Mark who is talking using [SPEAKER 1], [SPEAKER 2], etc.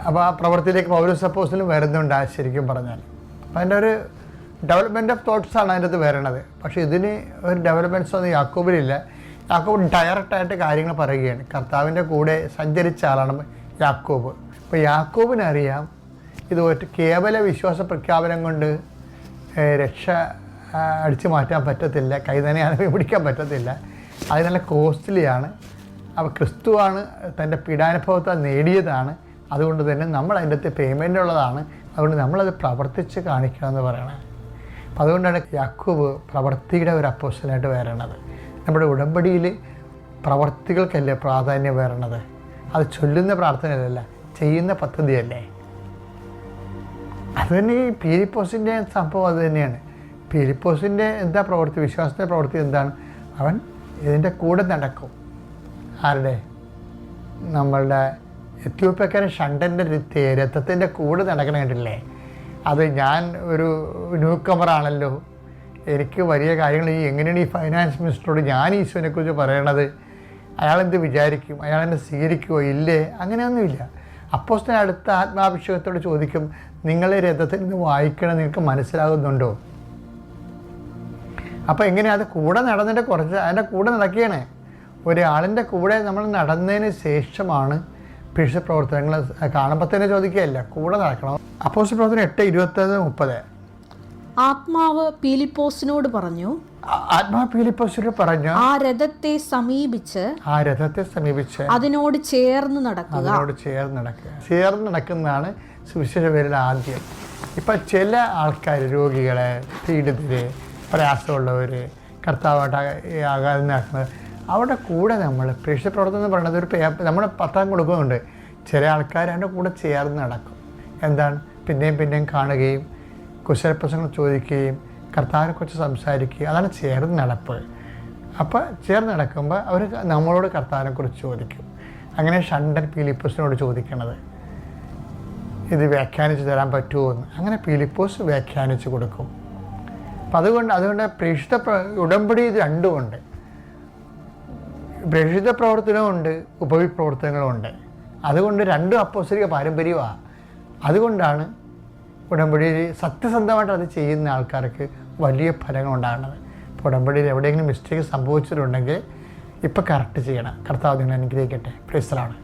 [SPEAKER 1] അപ്പോൾ ആ പ്രവൃത്തിയിലേക്ക് പൗലോസ് അപ്പോസ്തലൻ വരുന്നുണ്ട് ശരിക്കും പറഞ്ഞാൽ. അപ്പം അതിൻ്റെ ഒരു ഡെവലപ്മെൻറ്റ് ഓഫ് തോട്ട്സാണ് അതിൻ്റെ അകത്ത് വരണത്. പക്ഷേ ഇതിന് ഒരു ഡെവലപ്മെൻറ്റ്സ് ഒന്നും യാക്കോബിലില്ല. യാക്കോബ് ഡയറക്റ്റായിട്ട് കാര്യങ്ങൾ പറയുകയാണ്. കർത്താവിൻ്റെ കൂടെ സഞ്ചരിച്ച ആളാണ് യാക്കോബ്. അപ്പോൾ യാക്കോബിനറിയാം ഇത് കേവല വിശ്വാസ പ്രഖ്യാപനം കൊണ്ട് രക്ഷ അടിച്ചു മാറ്റാൻ പറ്റത്തില്ല, കൈ തന്നെ പിടിക്കാൻ പറ്റത്തില്ല, അത് നല്ല കോസ്റ്റ്ലിയാണ്. അപ്പോൾ ക്രിസ്തുവാണ് തൻ്റെ പീഡാനുഭവത്താൽ നേടിയതാണ്. അതുകൊണ്ട് തന്നെ നമ്മൾ അതിൻ്റെ അകത്ത് പേയ്മെൻ്റ് ഉള്ളതാണ്. അതുകൊണ്ട് നമ്മളത് പ്രവർത്തിച്ച് കാണിക്കണമെന്ന് പറയണം. അപ്പം അതുകൊണ്ടാണ് യാക്കോബ് പ്രവർത്തിയുടെ ഒരു അപ്പോസ്തലനായിട്ട് വരണത്. നമ്മുടെ ഉടമ്പടിയിൽ പ്രവർത്തികൾക്കല്ലേ പ്രാധാന്യം വരണത്. അത് ചൊല്ലുന്ന പ്രാർത്ഥനയല്ല, ചെയ്യുന്ന പദ്ധതിയല്ലേ. അതുതന്നെ ഈ പീലിപ്പോസിൻ്റെ സംഭവം അത് തന്നെയാണ്. പീലിപ്പോസിൻ്റെ എന്താ പ്രവൃത്തി, വിശ്വാസത്തിൻ്റെ പ്രവൃത്തി എന്താണ്? അവൻ ഇതിൻ്റെ കൂടെ നടക്കും. ആരുടെ? നമ്മളുടെ എത്യോപ്യക്കാരൻ ഷണ്ടൻ്റെ രഥത്തിൻ്റെ കൂടെ നടക്കണ കണ്ടില്ലേ? അത് ഞാൻ ഒരു ന്യൂ കമറാണല്ലോ, എനിക്ക് വലിയ കാര്യങ്ങൾ എങ്ങനെയാണ് ഈ ഫൈനാൻസ് മിനിസ്റ്ററോട് ഞാൻ ഈശോനെക്കുറിച്ച് പറയണത്, അയാളെന്ത് വിചാരിക്കും, അയാളെന്നെ സ്വീകരിക്കുമോ ഇല്ലേ? അങ്ങനെയൊന്നുമില്ല. അപ്പോസ്തലൻ അടുത്ത ആത്മാഭിഷേകത്തോട് ചോദിക്കും, നിങ്ങൾ രഥത്തിൽ നിന്ന് വായിക്കണം, നിങ്ങൾക്ക് മനസ്സിലാകുന്നുണ്ടോ? അപ്പോൾ എങ്ങനെയാണ് അത് കൂടെ നടന്നിട്ട് കുറച്ച് അതിൻ്റെ കൂടെ നടക്കുകയാണ്. ഒരാളിൻ്റെ കൂടെ നമ്മൾ നടന്നതിന് ശേഷമാണ് പിഴച്ച പ്രവർത്തനങ്ങൾ കാണുമ്പോൾ തന്നെ ചോദിക്കുകയല്ല, കൂടെ നടക്കണം. അപ്പോസ്തല പ്രവർത്തനം 8:29-30.
[SPEAKER 2] ആത്മാവ് പീലിപ്പോസിനോട് പറഞ്ഞു, ആ രഥത്തെ സമീപിച്ച് അതിനോട് ചേർന്ന് നടക്കുക.
[SPEAKER 1] ചേർന്ന് നടക്കുന്നതാണ് സുവിശേഷ പേരിൽ ആദ്യം. ഇപ്പം ചില ആൾക്കാർ, രോഗികളെ, പീഡിതര്, പ്രയാസമുള്ളവർ, കർത്താവായിട്ട് ആകാതെ നടക്കുന്നത്, അവിടെ കൂടെ നമ്മൾ പ്രേക്ഷിത പ്രവർത്തനം എന്ന് പറയുന്നത് ഒരു നമ്മൾ പത്താം കൊടുക്കുന്നുണ്ട്. ചില ആൾക്കാർ അതിൻ്റെ കൂടെ ചേർന്ന് നടക്കും. എന്താണ്? പിന്നെയും കാണുകയും കുശലപ്രശ്നങ്ങൾ ചോദിക്കുകയും കർത്താവിനെക്കുറിച്ച് സംസാരിക്കുകയും, അതാണ് ചേർന്ന് നടപ്പ്. അപ്പോൾ ചേർന്ന് നടക്കുമ്പോൾ അവർ നമ്മളോട് കർത്താവിനെക്കുറിച്ച് ചോദിക്കും. അങ്ങനെ ഷണ്ടൻ പീലിപ്പോസിനോട് ചോദിക്കണത്, ഇത് വ്യാഖ്യാനിച്ച് തരാൻ പറ്റുമോ എന്ന്. അങ്ങനെ പീലിപ്പോസ് വ്യാഖ്യാനിച്ച് കൊടുക്കും. അപ്പം അതുകൊണ്ട് പ്രേക്ഷിത ഉടമ്പടി ഇത് രണ്ടുമുണ്ട്. പ്രേക്ഷിത പ്രവർത്തനമുണ്ട്, ഉപവിപ്രവർത്തനങ്ങളുമുണ്ട്. അതുകൊണ്ട് രണ്ടും അപ്പോസ്തലിക പാരമ്പര്യമാണ്. അതുകൊണ്ടാണ് ഉടമ്പടിയിൽ സത്യസന്ധമായിട്ട് അത് ചെയ്യുന്ന ആൾക്കാർക്ക് വലിയ ഫലങ്ങൾ ഉണ്ടാകുന്നത്. ഇപ്പോൾ ഉടമ്പടിയിൽ എവിടെയെങ്കിലും മിസ്റ്റേക്ക് സംഭവിച്ചിട്ടുണ്ടെങ്കിൽ ഇപ്പോൾ കറക്റ്റ് ചെയ്യണം. കർത്താവ് നിങ്ങളെ അനുഗ്രഹിക്കട്ടെ. Praise the Lord.